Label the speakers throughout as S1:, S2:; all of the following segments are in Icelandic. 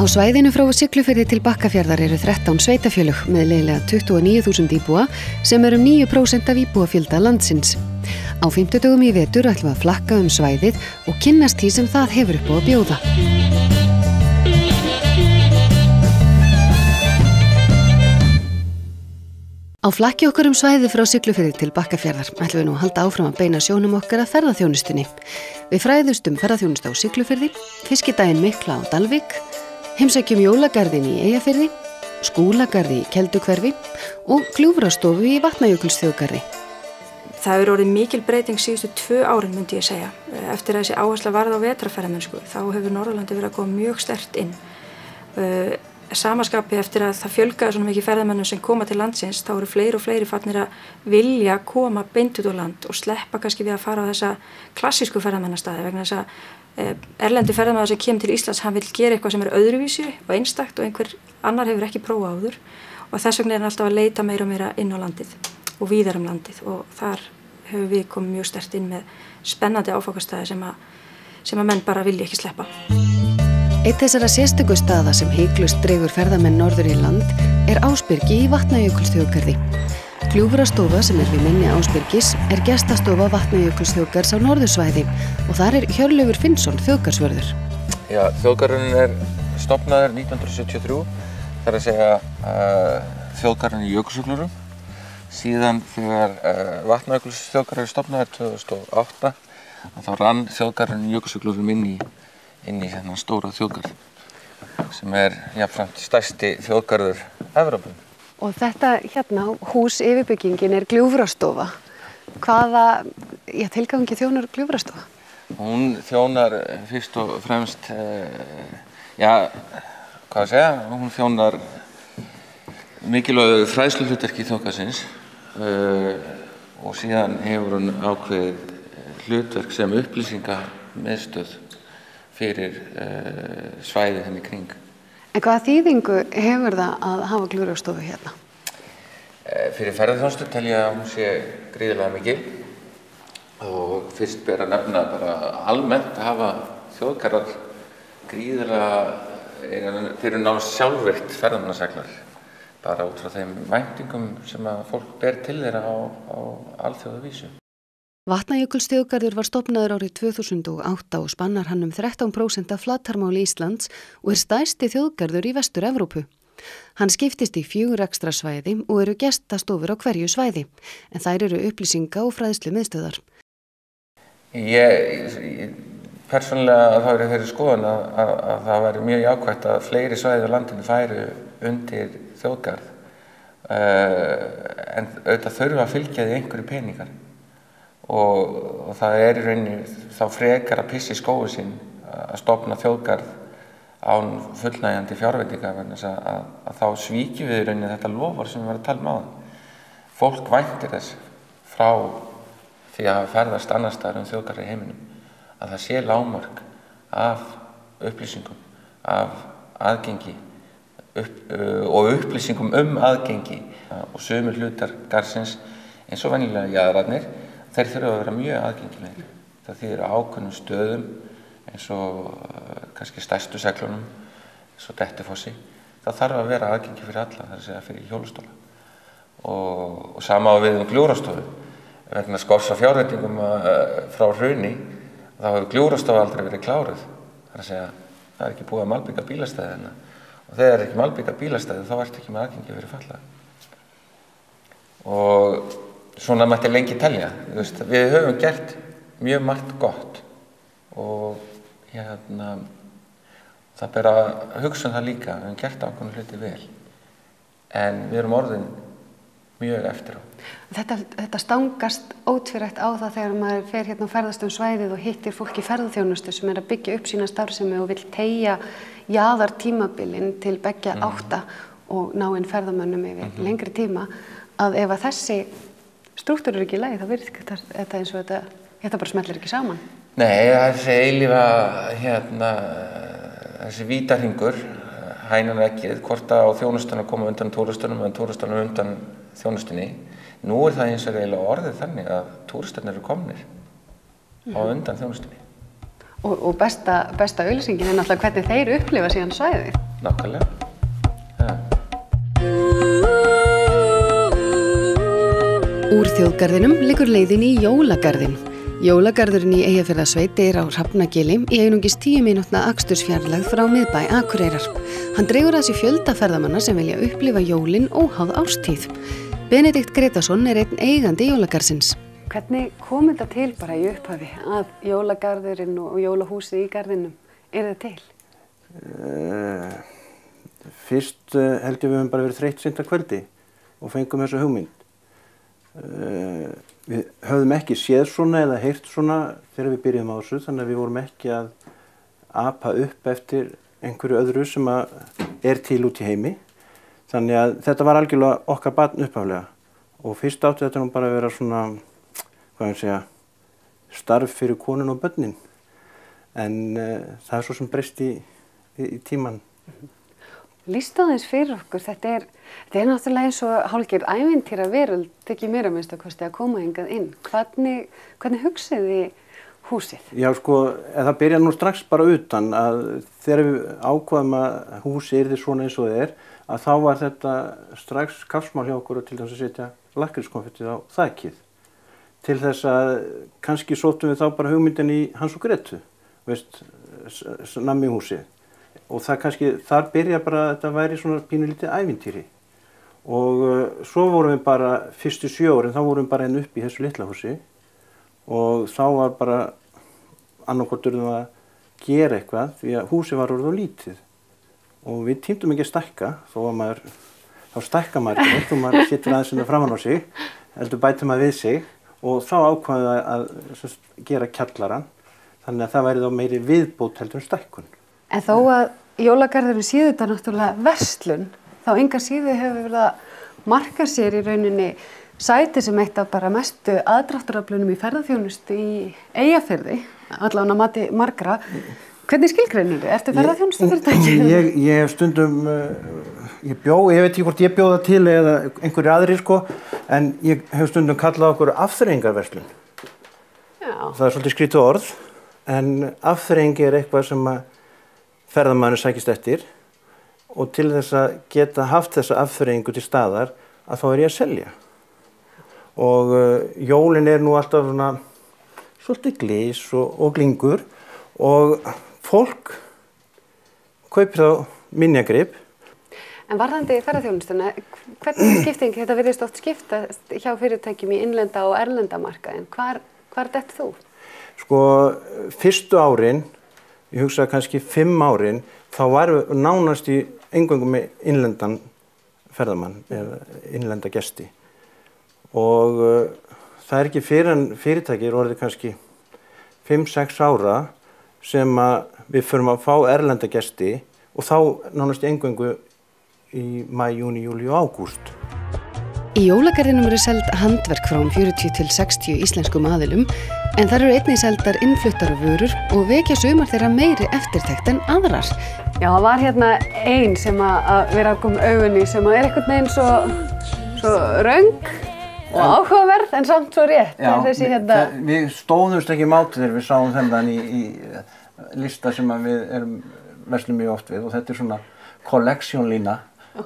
S1: svæðinu frá Siglufirði til Bakkafjarðar eru 13 sveitafélög með liðlega 29.000 íbúa sem eru 9% af íbúafjölda landsins. Á 50 dögum í vetur ætlum við að flakka svæðið og kynnast því sem það hefur upp á að bjóða. Á flakki okkar svæðið frá Siglufirði til Bakkafjarðar ætlum við nú að halda áfram að beina sjónum okkar að ferðaþjónustunni. Við fræðumst ferðaþjónustu á Siglufirði, fiskidaginn mikla á Dalvík, heimsækjum jólagarðinn í Eyjafirði, skúlagarði í Kelduhverfi og gljúfrastofu í Vatnajökulsþjóðgarði.
S2: Það hefur orðið mikil breyting síðustu 2 árin myndi ég segja. Eftir að þessi áhersla varð á vetrarferðamennsku þá hefur Norðurlandi verið að koma mjög sterkt inn. Samaskapi eftir að það fjölgaði svona mikið ferðamönnum sem koma til landsins, þá eru fleiri og fleiri farnir að vilja koma beint út á land og sleppa kannski við að fara á þessa klassísku ferðamannastaði vegna þess að erlendi ferðamaður sem kemur til Íslands, hann vil gera eitthvað sem er öðruvísi og einstakt og einhver annar hefur ekki prófað áður og þess vegna er hann alltaf að leita meira og meira inn á landið og víðar landið og þar hefur við komið mjög sterkt inn með spennandi áfangastaði sem að menn bara vilja ekki sleppa.
S1: Eitt þessara sérstöku staða sem hiklaust dregur ferðamenn norður í land er Ásbyrgi í Vatnajökulsþjóðgarði. Gljúfrastofa sem er við mynni Ásbyrgis er gestastofa Vatnajökulsþjóðgarðs á norðursvæði og þar er Hjörleifur Finnsson þjóðgarðsvörður.
S3: Já, þjóðgarðurinn er stofnaður 1973, það er að segja þjóðgarðurinn í Jökulsárgljúfrum. Síðan þegar Vatnajökulsþjóðgarður er stofnaður 2008, þá rann þjóðgarðurinn í Jökulsárgljúfrum inn í þennan stóra þjóðgarð sem er jafnframt stærsti þjóðgarður Evrópu.
S1: Og þetta hérna, hús yfirbyggingin er gljúfrastofa. Hvaða tilgangi þjónar gljúfrastofa?
S3: Hún þjónar fyrst og fremst, hún þjónar mikilvægu fræðsluhlutverki þjóðgarðsins og síðan hefur hún ákveðið hlutverk sem upplýsingamiðstöð fyrir svæðið henni kring.
S1: En hvaða þýðingu hefur það að hafa gljúfrastofu hérna?
S3: Fyrir ferðaþjónustu tel ég að hún sé gríðarlega mikil og fyrst ber að nefna bara almennt að hafa þjóðgarðar gríðarlega fyrir nánast sjálfvirkt ferðamannaseglar bara út frá þeim væntingum sem að fólk ber til þeirra á alþjóðavísu.
S1: Vatnajökulsþjóðgarður var stofnaður árið 2008 og spannar hann 13% af flatarmáli Íslands og er stærsti þjóðgarður í Vestur-Evrópu. Hann skiptist í 4 rekstrarsvæði og eru gestastofur á hverju svæði, en þær eru upplýsinga- og fræðslumiðstöðvar.
S3: Persónulega þá er ég þeirri skoðun að það væri mjög jákvætt að fleiri svæði á landinu færu undir þjóðgarð, en auðvitað þurfa að fylgja því einhverju peningar. Og það er í rauninni þá frekar að pissa í skóinn sinn að stofna þjóðgarð án fullnægjandi fjárveitinga vegna þess að þá svíkjum við í rauninni þetta loforð sem við varum að tala áðan. Fólk væntir þess frá því að ferðast annars staðar þjóðgarð í heiminum að það sé lágmark af upplýsingum, af aðgengi og upplýsingum aðgengi og sumir hlutar garðsins eins og venjulega jaðrarnir. Þeir þurfa að vera mjög aðgengilegir. Það þýðir ákveðnum stöðum eins og kannski stærstu seglunum, eins og Dettifossi. Það þarf að vera aðgengi fyrir alla, það er að segja fyrir hjólastóla. Og sama á við gljúfrastofu. Vegna skorts á fjárveitingum frá hruni, þá hefur gljúfrastofa aldrei verið kláruð. Það er að segja, það er ekki búið að malbika bílastæði hérna. Og þegar ekki malbika bílastæði, þá ertu ekki með aðgengi fyrir fallaða. Og svona mætti lengi telja. Við höfum gert mjög margt gott og það ber að hugsa það líka. Við höfum gert ákveðna hluti vel en við erum orðin mjög eftir á.
S1: Þetta stangast ótvírætt á það þegar maður fer hérna og ferðast svæðið og hittir fólk í ferðaþjónustu sem er að byggja upp sína starfsemi og vill teygja jaðartímabilin til beggja átta og ná inn ferðamönnum yfir lengri tíma að ef að þessi strúktúr er ekki í lagi, þá virðist þetta eins og þetta bara smellir ekki saman.
S3: Nei, þessi eilífa, þessi vítahringur, hænan eggið, hvort á þjónustuna koma undan túristunum en túristunum undan þjónustunni. Nú er það eins og eiginlega orðið þannig að túristarnir eru komnir á undan þjónustunni.
S1: Og besta auglýsingin náttúrulega hvernig þeir upplifa síðan svæðið.
S3: Nákvæmlega. Ja.
S1: Úr þjóðgarðinum liggur leiðin í Jólagarðinn. Jólagarðurinn í Eyjafjarðarsveit á Hrafnagili í einungis 10 mínútna akstursfjarlægð frá miðbæ Akureyrar. Hann dregur að sér fjölda ferðamanna sem vilja upplifa jólin óháð árstíð. Benedikt Gretarsson einn eigandi Jólagarðsins. Hvernig kom þetta til bara í upphafi að Jólagarðurinn og jólahúsið í garðinum? Það til?
S4: Fyrst held ég við höfum bara verið þreytt seint að kvöldi og fengum þessa hugmynd. Við höfðum ekki séð svona eða heyrt svona þegar við byrjuðum á þessu, þannig að við vorum ekki að apa upp eftir einhverju öðru sem til út í heimi. Þannig að þetta var algjörlega okkar barn upphaflega og fyrst átti þetta nú bara að vera svona, starf fyrir konun og börnin. En það svo sem breyst í tíman.
S1: Lýstu aðeins fyrir okkur, þetta er náttúrulega eins og hálfgerð ævintýra veröld, ekki mér að minnsta kosti að koma hingað inn. Hvernig hugsið þið húsið? Já,
S4: það byrja nú strax bara utan að þegar við ákvaðum að húsið yrði svona eins og það að þá var þetta strax kappsmál hjá okkur til þess að setja lakrískonfettið á þakið. Til þess að kannski sóttum við þá bara hugmyndin í Hans og Gretu, nammi húsið. Og það kannski, þar byrja bara að þetta væri svona pínulítið ævintýri. Og svo vorum við bara, fyrstu 7 árin, þá vorum við bara upp í þessu litla húsi. Og þá var bara annarkvort urðum að gera eitthvað, því að húsið var orðið lítið. Og við tímdum ekki að stækka, þá stækka maður ekki neitt og maður situr aðeins framan á sig, heldur bætir maður við sig. Og þá ákvaðum við að gera kjallarann, þannig að það væri þá meiri viðbót heldur en stækkun.
S1: En þó að Jólagarðurinn síðu þetta náttúrulega verslun, þá enga síðu hefur verið að marka sér í rauninni sæti sem eitt af bara mestu aðdráttaraflunum í ferðaþjónustu í Eyjafirði, allavega mati margra. Hvernig skilgreinir þið? Ertu ferðaþjónustu fyrirtæki?
S4: Ég hef stundum, ég veit ekki hvort ég bjó það til eða einhverju aðrir en ég hef stundum kallað okkur afþreyingarverslun. Já. Það er svolítið skrítið orð, en afþreying eitthvað sem ferðamaður sækist eftir og til þess að geta haft þessa afþreyingu til staðar að þá ég að selja. Og jólin nú alltaf svona svolítið glys og glingur og fólk kaupir þá minjagrip.
S1: En varðandi ferðaþjónustuna, hvernig er skipting? Þetta virðist oft skiptast hjá fyrirtækjum í innlenda og erlenda markaðinn. Hvar dettur þú?
S4: Fyrstu árin, ég hugsaði kannski 5 árin, þá varum við nánast í eingöngu með innlendan ferðamann eða innlenda gesti. Og það ekki fyrir en fyrirtæki orðið kannski 5-6 ára sem við förum að fá erlenda gesti og þá nánast eingöngu í maí, júní, júlí og ágúst.
S1: Í Jólagarðinum seld handverk frá 40 til 60 íslenskum aðilum, en þar einnig seldar innfluttar vörur og vekja sumar þeirra meiri eftirtekt en aðrar. Já, það var hérna ein sem að vera að koma augun í sem einhvern veginn svo röng og áhugaverð en samt svo rétt.
S4: Já, við stóðumst ekki mátu þegar við sáum þennan í lista sem við verslum mjög oft við og þetta svona collection-lína,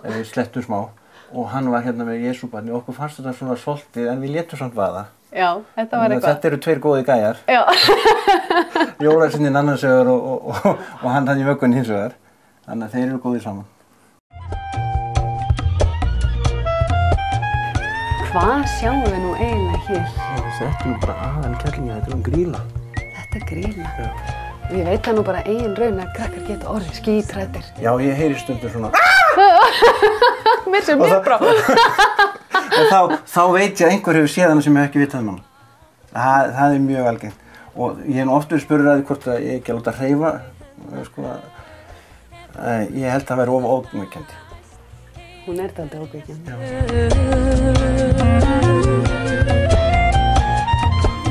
S4: við slettum smá. Og hann var hérna með Jesúbarni og okkur fannst þetta svona svolítið en við létum samt vaða.
S1: Já, þetta var eitthvað.
S4: Þetta eru 2 góði gæjar.
S1: Já.
S4: Jólarsynnin annars vegar og hann í vöggunni hins vegar. Þannig að þeir eru góðir saman.
S1: Hvað sjáum við nú eiginlega hér?
S4: Þetta bara aðalkjallingja, þetta gríla.
S1: Þetta gríla? Já. Og ég veit það nú bara eigin raun að krakkar geta orðið skítræddir.
S4: Já, ég heyri stundum svona
S1: Mér sem mér brá.
S4: Þá veit ég að einhver hefur séð hana sem ég ekki vitað um hana. Það er mjög algengt. Og ég hef oft verið spurður að því hvort að ég ekki að láta hreyfa. Ég held að það væri of ógnvekjandi.
S1: Hún dálítið ógnvekjandi.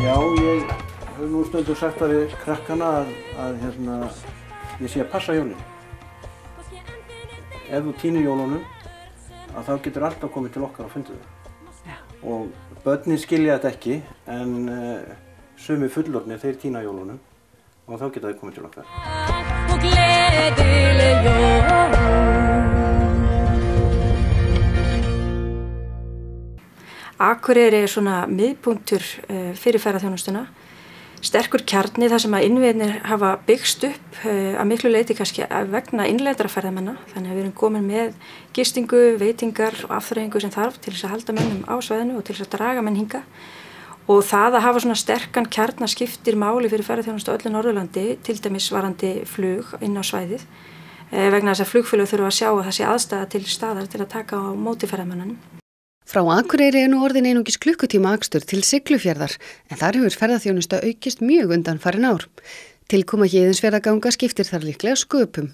S4: Já, ég hef nú stundum sagt að við krakkana að ég sé að passa jólin. Ef þú tínir jólunum, þá getur alltaf komið til okkar og fundið þau. Já. Og börnin skilja þetta ekki, en sumir fullorðnir, þeir tína jólunum og þá geta þau komið til okkar.
S2: Akureyri svona miðpunktur fyrir ferðaþjónustuna. Sterkur kjarni þar sem að innviðirnir hafa byggst upp að miklu leyti kannski vegna innlendra ferðamanna. Þannig að við erum komin með gistingu, veitingar og afþreyingu sem þarf til þess að halda mönnum á svæðinu og til þess að draga menn hingað. Og það að hafa svona sterkan kjarna skiptir máli fyrir ferðaþjónustu á öllu Norðurlandi, til dæmis varandi flug inn á svæðið, vegna þess að flugfélög þurfa að sjá að það sé aðstæða til staðar til að taka á móti ferðamönnunum.
S1: Frá Akureyri nú orðin einungis klukkutíma akstur til Siglufjarðar, en þar hefur ferðaþjónusta aukist mjög undanfarin ár. Tilkoma Héðinsfjarðarganga skiptir þar líklega sköpum.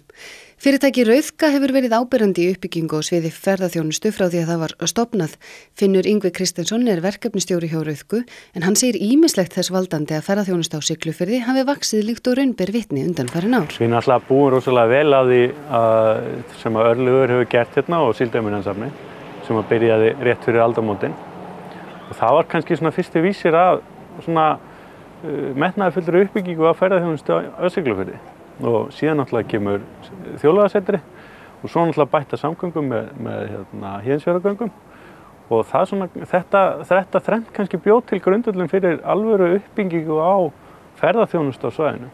S1: Fyrirtæki Rauðka hefur verið áberandi í uppbyggingu og sviði ferðaþjónustu frá því að það var stofnað. Finnur Yngvi Kristjánsson verkefnastjóri hjá Rauðku, en hann segir ýmislegt þess valdandi að ferðaþjónusta á Siglufirði hafi vaxið líkt og raun ber vitni undanfarin ár.
S5: Við náttúrulega búum rosalega vel á því sem að Örlygur hefur gert hérna og Síldarminjasafni, sem að byrjaði rétt fyrir aldamótin. Og það var kannski svona fyrsti vísir að svona metnaðarfullri uppbyggingu af ferðaþjónustu á Siglufirði. Og síðan náttúrulega kemur þjóðlagasetri og svo náttúrulega bætta samgöngum með Héðinsfjarðargöngum. Og það svona, þetta þrennt kannski bjóð til grundvöllum fyrir alvöru uppbyggingu á ferðaþjónustu á svæðinu.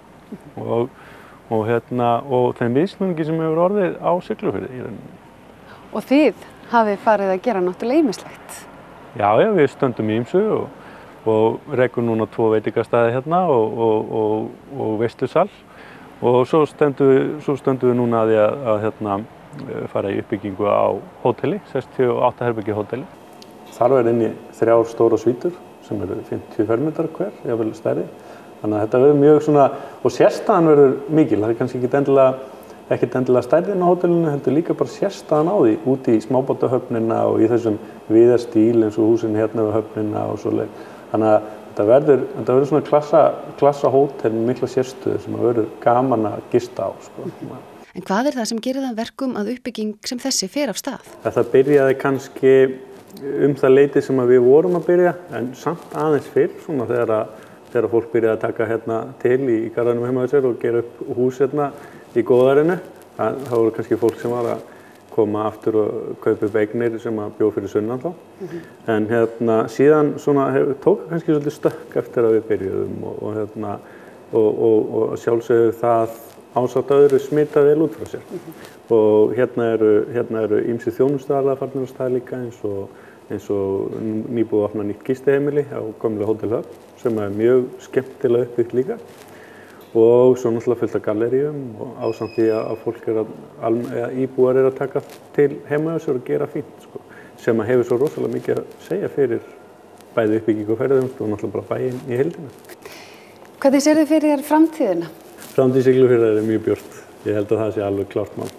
S5: Og þeim viðsnúningi sem hefur orðið á Siglufirði í rauninni.
S1: Og þið hafið farið að gera náttúrulega ýmislegt.
S5: Já, við stöndum í ýmsu og rekum núna 2 veitingastaði hérna og veislusal. Og svo stöndum við núna að því að fara í uppbyggingu á hóteli, 68 herbergja hóteli. Þar er inni 3 stóra svítur sem eru 50 fermetrar hver, jafnvel stærri. Þannig að þetta verður mjög svona, og sérstaðan verður mikil. Það er kannski ekkert endilega stærðin á hótelinu, heldur líka bara sérstaðan á því, úti í smábátahöfnina og í þessum viðarstíl eins og húsin hérna við höfnina og svoleið. Þannig að þetta verður svona klassa hótel með mikla sérstöðu sem að verður gaman að gista á. Sko.
S1: En hvað er það sem gerir það verkum að uppbygging sem þessi fer af stað?
S5: Þetta byrjaði kannski það leyti sem að við vorum að byrja, en samt aðeins fyrr, svona þegar fólk byrjaði að taka hérna til í garðinum heima á sér og gera upp hús hérna í góðærinu. Það voru kannski fólk sem var að koma aftur og kaupa upp eignir sem að bjó fyrir sunnan þá. En síðan tók kannski svolítið stökk eftir að við byrjuðum og sjálfsögðu það ásatt öðru smita vel út frá sér. Og hérna eru ýmsir þjónustuaðilar farnir á stað líka eins og nýbúið að opna nýtt gistiheimili á gömlu Hótel Höfn sem er mjög skemmtilega uppbyggt líka. Og svo náttúrulega fullt af galleríum og ásamt því að fólk íbúar að taka til heima hjá sér og gera fínt, sko, sem að hefur svo rosalega mikið að segja fyrir bæði uppbyggingu og ferðaþjónustu og náttúrulega bara bæinn í heildina.
S1: Hvernig sérðu fyrir þér framtíðina?
S5: Framtíð Siglufjarðar er mjög björt. Ég held að það sé alveg klárt mál.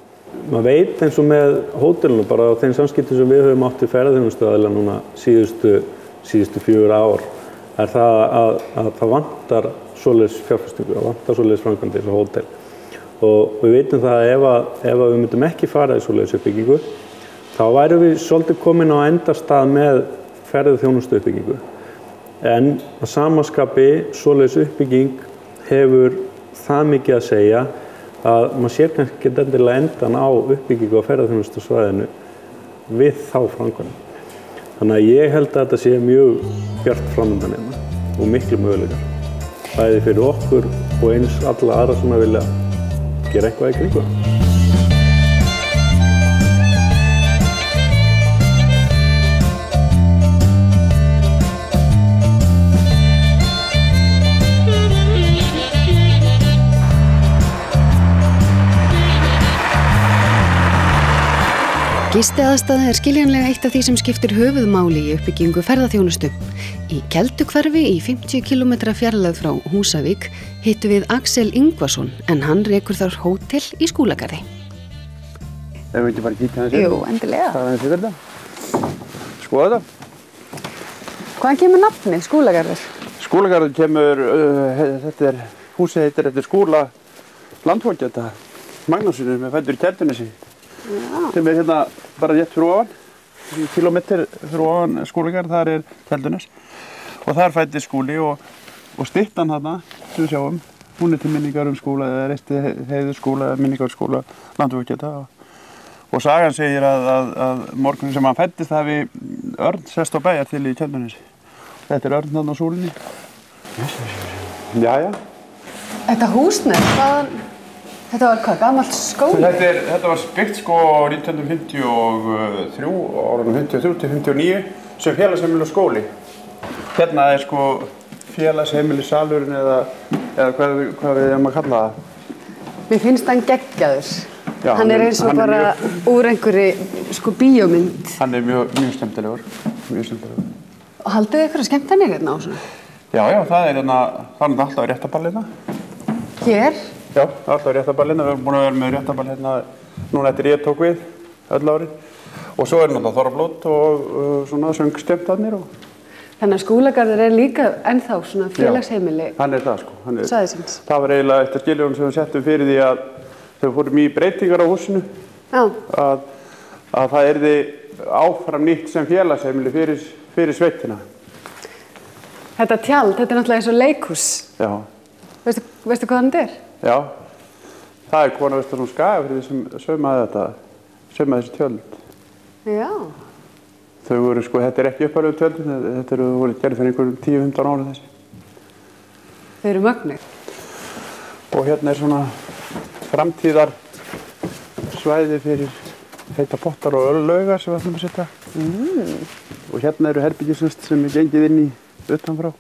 S5: Maður veit eins og með hótelinu, bara á þeim samskiptum sem við höfum átt við ferðaþjónustuaðila núna síðustu 4 ár, er það að það vantar svoleiðis fjárfestingu, það vantar svoleiðis framkvæmdir og hótel. Og við veitum það að ef við myndum ekki fara í svoleiðis uppbyggingu, þá værum við svolítið komin á endastað með ferðaþjónustu uppbyggingu. En að samaskapi svoleiðis uppbygging hefur það mikið að segja að maður sér kannski ekki endilega endan á uppbyggingu á ferðaþjónustu svæðinu við þá framkvæmd. Þannig að ég held að þetta sé mjög bjart framundan hérna og miklu möguleikar. Bæði fyrir okkur og eins alla aðra sem vilja gera eitthvað í kringu.
S1: Gistiaðstaða er skiljanlega eitt af því sem skiptir höfuðmáli í uppbyggingu ferðaþjónustu. Í Kelduhverfi í 50 km fjarlægð frá Húsavík hittum við Axel Ingvarsson, en hann rekur þar hótel í Skúlagarði.
S6: Ef við ekki bara kíkja aðeins inn?
S1: Jú, endilega.
S6: Það er aðeins yfir þetta. Skoða þetta.
S1: Hvaðan kemur nafnið Skúlagarður?
S6: Skúlagarður kemur, húsið heitir eftir Skúla landfógeta Magnússon með fæddur í Keldunesi. Sem er hérna bara rétt fyrir ofan, kilometr fyrir ofan Skúlagarð, þar er Keldunes og þar fæddist Skúli og styttan þarna sem við sjáum, Hún til minningar skóla, eða reisti heiðurskóla, minningar skóla Landvörgeta. Og sagan segir að morgunin sem hann fæddist hafi örn sest á bæjar til í Tjörnesi. Þetta örn þarna á súlinni. Jæja.
S1: Þetta húsnæði, þetta var hvað, gamalt skóli?
S6: Þetta var byggt sko 1953, árunum 53 til 59, sem félagsheimili og skóli. Hérna sko félagsheimili salurinn eða hvað við erum að kalla það.
S1: Mér finnst hann geggjaður.
S6: Já,
S1: hann er eins og bara úr einhverju sko bíómynd.
S6: Hann er mjög skemmtilegur.
S1: Og haldið þið einhverja skemmtanir hérna á svona?
S6: Já, það er alltaf réttaball hérna.
S1: Hér?
S6: Já, alltaf réttaball hérna. Við erum búin að vera með réttaball hérna núna eftir ég tók við öll árið. Og svo er náttúrulega þorrablót og svona söngskemmtanir. Þannig
S1: að skólagarður líka ennþá svona félagsheimili.
S6: Já, hann er það sko.
S1: Svæðisins.
S6: Það var eiginlega eftir skiljónum sem við settum fyrir því að þegar við fórum í breytingar á húsinu.
S1: Já.
S6: Að það yrði áfram nýtt sem félagsheimili fyrir sveitina.
S1: Þetta tjald, þetta er náttúrulega eins og leikhús.
S6: Já.
S1: Veistu hvað þetta er?
S6: Já. Það er kona vestur hún Skaga fyrir því sem saumaði þessi tjöld.
S1: Já.
S6: Þau voru sko, þetta er ekki upphæflegu tjöldin, þetta voru gerð fyrir einhverjum 10-15 ára þessi.
S1: Þau eru mögnuð.
S6: Og hérna er svona framtíðar svæði fyrir heita pottar og öllaugar sem við ætlum að setja. Og hérna eru herbergi sem er gengið inn í utanfrá.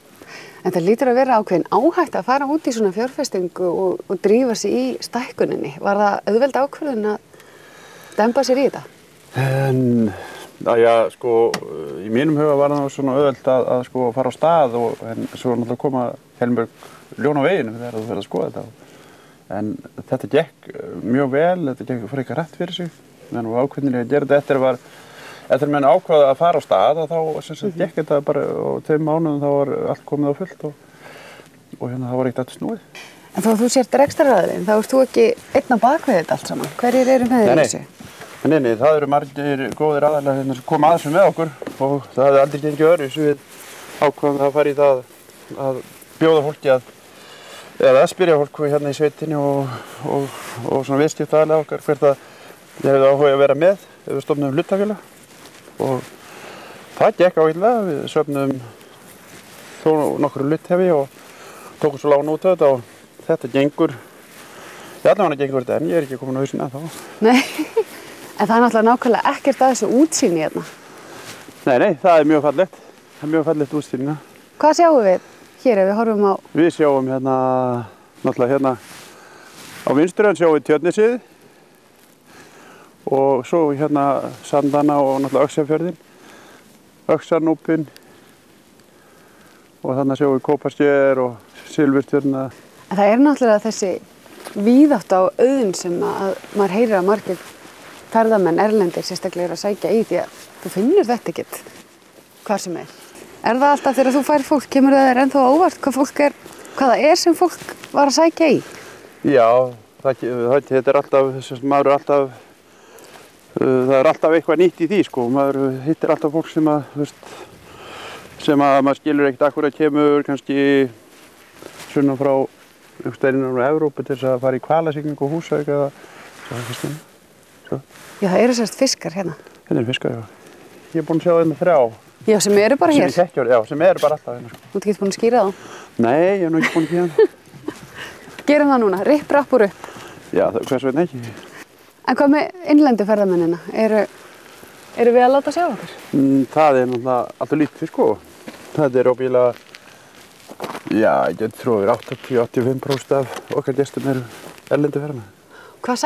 S1: En það lítur að vera ákveðin áhætt að fara út í svona fjárfestingu og drífa sig í stækkuninni. Var það auðveld ákvörðun að demba sér í þetta?
S6: Sko, í mínum huga var það svona auðvelt að sko fara á stað en svo náttúrulega koma heilmörg ljón á veginu þegar þú ferð að skoða þetta. En þetta gekk mjög vel, þetta gekk frekar rætt fyrir sig. Menn og ákveðnilega að gera þetta eftir menn ákvaða að fara á stað og þá gekk þetta bara og 2 mánuðum þá var allt komið á fullt og hérna það var ekkert aftur snúið.
S1: En þó að þú sért rekstraraðilinn, þá ert þú ekki einn á bakvið þetta allt saman. Hverjir eru með þér í þessu?
S6: Nei, það eru margir góðir aðalega hérna sem koma aðeins með okkur og það hefði aldrei gengið öðruvísi við ákvaðum að fara í það að bjóða fólki eða að spyrja fólk hérna í sveitinni og svona viðskipta aðalega okkar hvert að ég hefði áhuga að vera með ef við stofnum hlutafélag og það gekk ágætlega, við söfnum þó nokkru hluthafi og tókum svo lán út af þetta og þetta gengur, allavega gengur þetta en ég er ekki komin á hausinn ennþá.
S1: Nei. En það er náttúrulega nákvæmlega ekkert að þessu útsýni hérna.
S6: Nei, það er mjög fallegt. Það er mjög fallegt útsýni.
S1: Hvað sjáum við hér ef við horfum á?
S6: Við sjáum hérna, náttúrulega hérna á vinsturhönd sjáum við Tjörnesið og svo hérna Sandana og náttúrulega Öxarfjörðinn, Öxarnúpinn og þannig sjáum við Kópasker og Silfurstjörna.
S1: En það er náttúrulega þessi víðátt á auðn sem að maður heyrir að margir ferðamenn erlendir sérstaklega eru að sækja í því að þú finnur þetta ekkert hvar sem er. Er það alltaf þegar þú fær fólk, kemur það þér ennþá óvart hvað það er sem fólk var að sækja í?
S6: Já, þetta er alltaf, maður er alltaf, það er alltaf eitthvað nýtt í því sko, maður hittir alltaf fólk sem að maður skilur ekkert akkurat kemur kannski sunnan frá einhvers staðar innan úr Evrópu til þess að fara í hvalasiglingu og Húsavík eða svo eitthvað stund.
S1: Já, það eru sérst fiskar hérna.
S6: Hérna eru fiskar, já. Ég er búinn að sjá hérna 3.
S1: Já, sem eru bara hér?
S6: Já, sem eru bara alltaf hérna.
S1: Þú ert ekki búinn að skýra þá?
S6: Nei, ég er nú ekki búinn að skýra það.
S1: Gerum það núna, ripp, rapp og rupp.
S6: Já, hvers vegna ekki.
S1: En hvað með innlendu ferðamennina? Eru við að láta sjá okkur?
S6: Það er náttúrulega alltaf lítið, sko. Það er óbílega, já, ég get trúið 80-85% af okkar gestum eru erlendu ferðamenn.
S1: Hvað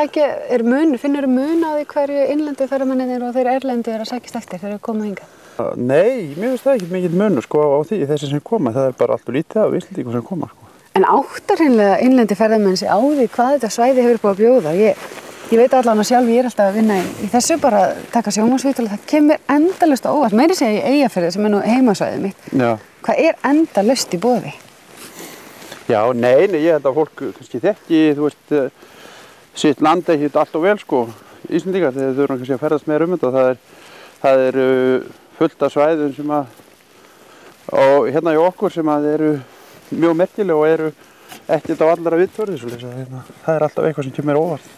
S1: finnur þú mun á því hverju innlendu ferðamennir og þeir erlendu eru að sækjast eftir þegar þeir koma hingað?
S6: Nei, mér finnst það ekki mikið munur sko á því þessi sem koma. Það er bara alltaf lítið af Íslendingum sem koma sko.
S1: En áttar hreinlega innlendi ferðamenn sig á því hvað þetta svæði hefur búið að bjóða? Ég veit allan að sjálf ég er alltaf að vinna í þessu bara að taka sjónvarpsviðtöl og það kemur endalaust á óvart. Meira segja í Eyjafirði sem er nú heimasvæðið mitt.
S6: Já.
S1: Hvað er endalaust í boði?
S6: Já, nei, ég held að fólk kannski þekki, þú veist, sitt landa ekki allt og vel sko, Íslendingar, þegar þau eru kannski að ferðast meira þetta og það er fullt af svæðum sem að, og hérna hjá okkur sem að eru mjög merkileg og eru ekkert á allra viðtörði, það er alltaf eitthvað sem kemur mér á óvart.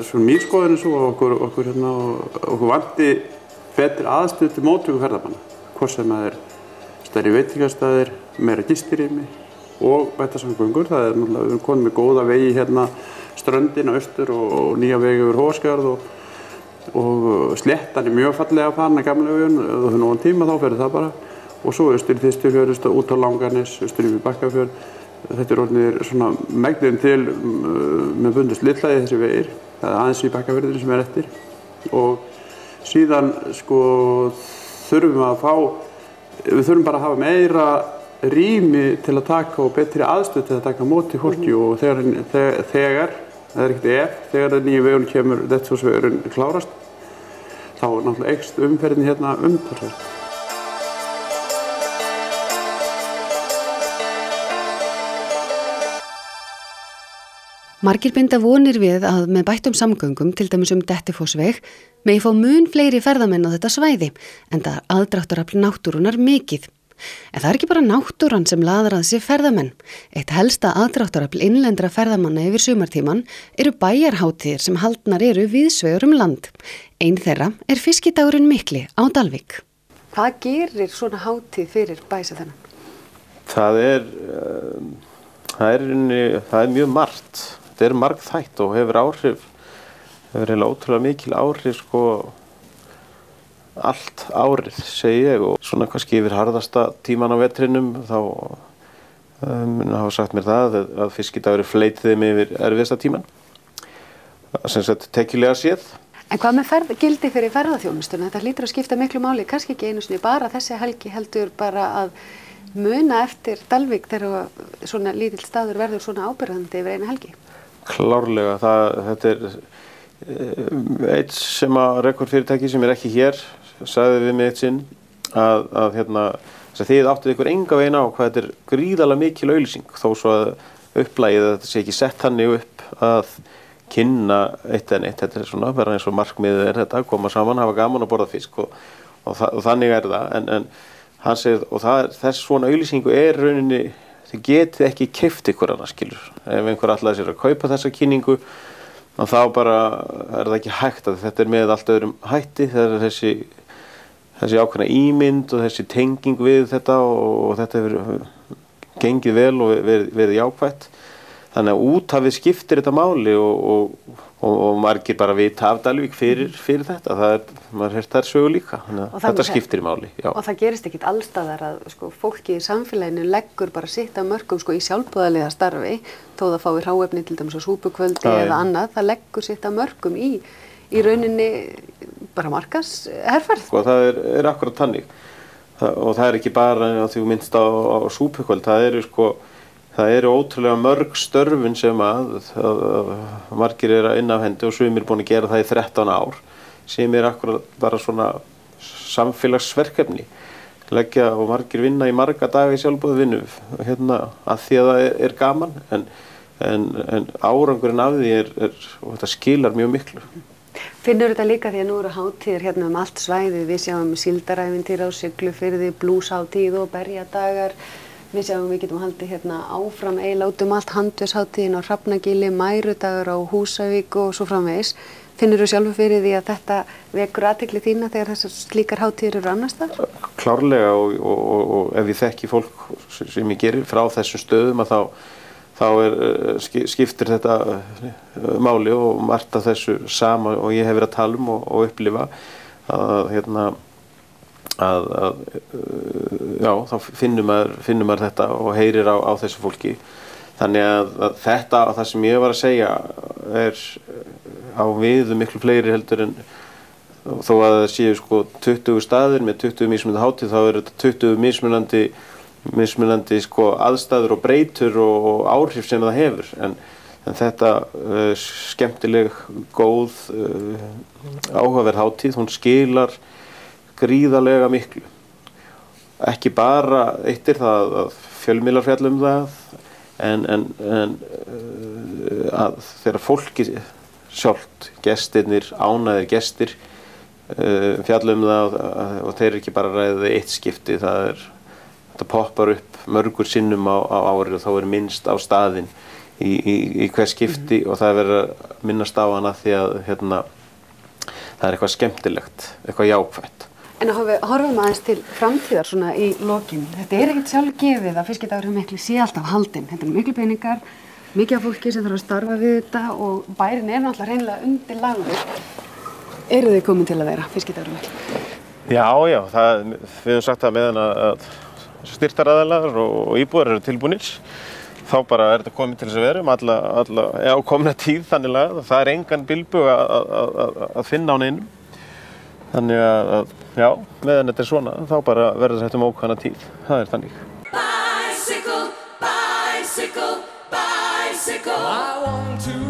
S6: Svo mín skoðun er svo okkur vanti betri aðstöðu til móttöku ferðamanna, hvort sem það er stærri veitingastæðir, meira gistirými og bættar samgöngur. Það er náttúrulega, við erum komin með góða vegi hérna ströndina austur og nýja vegi yfir Hósgarð og sléttan er mjög fallega farin að gamla veginn, ef það er nógan tíma þá ferður það bara. Og svo austur í Þistufjörð, út á Langanes, austur yfir Bakkafjörð. Þetta er orðnir svona megnin til með bundust litlaði þessi vegir. Það er aðeins í Bakkafjörðinni sem er eftir. Og síðan sko við þurfum bara að hafa meira rými til að taka og betri aðstöðu til að taka á móti fólki og þegar það er ekkert þegar nýju vegurinn kemur, Dettifossvegurinn klárast, þá náttúrulega eykst umferðin hérna umtalsvert.
S1: Margir binda vonir við að með bættum samgöngum, til dæmis Dettifossveg, megi fá mun fleiri ferðamenn á þetta svæði, enda aðdráttarafl náttúrunnar mikið. En það er ekki bara náttúran sem laðar að sér ferðamenn. Eitt helsta aðdráttarafl innlendra ferðamanna yfir sumartíman eru bæjarhátíðir sem haldnar eru víðsvegar land. Ein þeirra er fiskidagurinn mikli á Dalvík. Hvað gerir svona hátíð fyrir bæjarhátíðina?
S7: Það er mjög margt. Þetta er margþætt og hefur eiginlega ótrúlega mikil áhrif allt árið, segi ég, og svona kannski yfir harðasta tíman á vetrinum þá hafa sagt mér það að fiskidagur fleytir þeim yfir erfiðasta tíman, sem sagt tekjulega séð.
S1: En hvað með gildi fyrir ferðaþjónustuna? Þetta hlýtur að skipta miklu máli, kannski ekki einu sinni bara þessi helgi, heldur bara að muna eftir Dalvík þegar svona lítill staður verður svona ábyrgðandi yfir eina helgi.
S7: Klárlega, þetta er eitt sem að rekordfyrirtæki sem er ekki hér sagði við mig eitt sinn að þið áttuð ykkur enga veginn á hvað þetta er gríðarlega mikil auglýsing, þó svo að upplagið að þetta sé ekki sett þannig upp að kynna eitt en eitt. Þetta er svona bara eins og markmiðið er þetta, koma saman, hafa gaman að borða fisk og þannig er það. En hann segir, og þess svona auglýsingu er rauninni, þið getið ekki keypt ykkur annars, skilur. Ef einhver ætlaði sér að kaupa þessa kynningu, þá bara er það ekki hægt, að þetta er með allt öðrum hætti. Það er þessi ákveðna ímynd og þessi tenging við þetta og þetta hefur gengið vel og verið jákvætt. Þannig að úthafið skiptir þetta máli og margir bara vita af Dalvík fyrir þetta. Maður heyrt þær sögu líka, þannig að þetta skiptir máli. Já. Og
S1: það gerist ekkit allstaðar að fólki í samfélaginu leggur bara sitt af mörkum í sjálfboðaliða starfi, þó það fái hráefni til dæmis á súpukvöldi eða annað, það leggur sitt af mörkum í rauninni bara markaðsherferð. Það
S7: er akkurat þannig. Og það er ekki bara að þú minnst á súpukvöld, það eru ótrúlega mörg störfin sem að margir eru inn af hendi og sumir búin að gera það í 13 ár sem er akkurat bara svona samfélagsverkefni. Leggja og margir vinna í marga daga í sjálfboðavinnu að því að það er gaman en árangurinn af því og þetta skilar mjög miklu.
S1: Finnur þetta líka því að nú eru hátíðir hérna allt svæðið, við sjáum síldarævintýr á Siglufirði, blúshátíð og berjadagar. Við sjáum við getum haldið hérna áfram eiginlega allt, handverkshátíðin á Hrafnagili, mærudagar á Húsavík og svo framvegis. Finnur þú sjálfur fyrir því að þetta vekur athygli þína þegar þessar slíkar hátíðir eru annars staðar?
S7: Klárlega og ef ég þekki fólk sem ég gerir frá þessum stöðum að þá skiptir þetta máli og margt af þessu sama og ég hef verið að tala um og upplifa þá finnur maður þetta og heyrir á þessu fólki. Þannig að þetta, það sem ég var að segja, er á við miklu fleiri heldur en þó að það séu 20 staðir með 20 mismunandi hátíð, þá er þetta 20 mismunandi aðstæður og breytur og áhrif sem það hefur. En þetta skemmtileg, góð, áhugaverð hátíð, hún skilar gríðarlega miklu. Ekki bara eitt er það að fjölmiðlar fjalla um það, en að þegar fólki sjálft, gestirnir, ánægðir gestir, fjalla það og þeir eru ekki bara að ræða eitt skipti, þetta poppar upp mörgur sinnum á ári og þá minnst á staðinn í hver skipti og það verður að minnast á hana því að það eitthvað skemmtilegt, eitthvað jákvætt.
S1: En horfum aðeins til framtíðar svona í lokin. Þetta ekkert sjálfgefið að Fiskidagurinn miklu sé alltaf haldinn. Þetta miklu peningar, mikið af fólki sem þarf að starfa við þetta og bærinn náttúrulega hreinlega undirlagður. Eru þið komin til að vera Fiskidagurinn miklu?
S7: Já, við höfum sagt það meðan að styrktaraðilar og íbúar eru tilbúnir. Þá bara þetta komið til þess að vera komna tíð þannig að það engan bilbug að finna á neinum. Þannig að meðan þetta svona, þá bara verður þetta ókvæðna tíð. Það þannig.
S8: Bicycle, bicycle, bicycle. I want to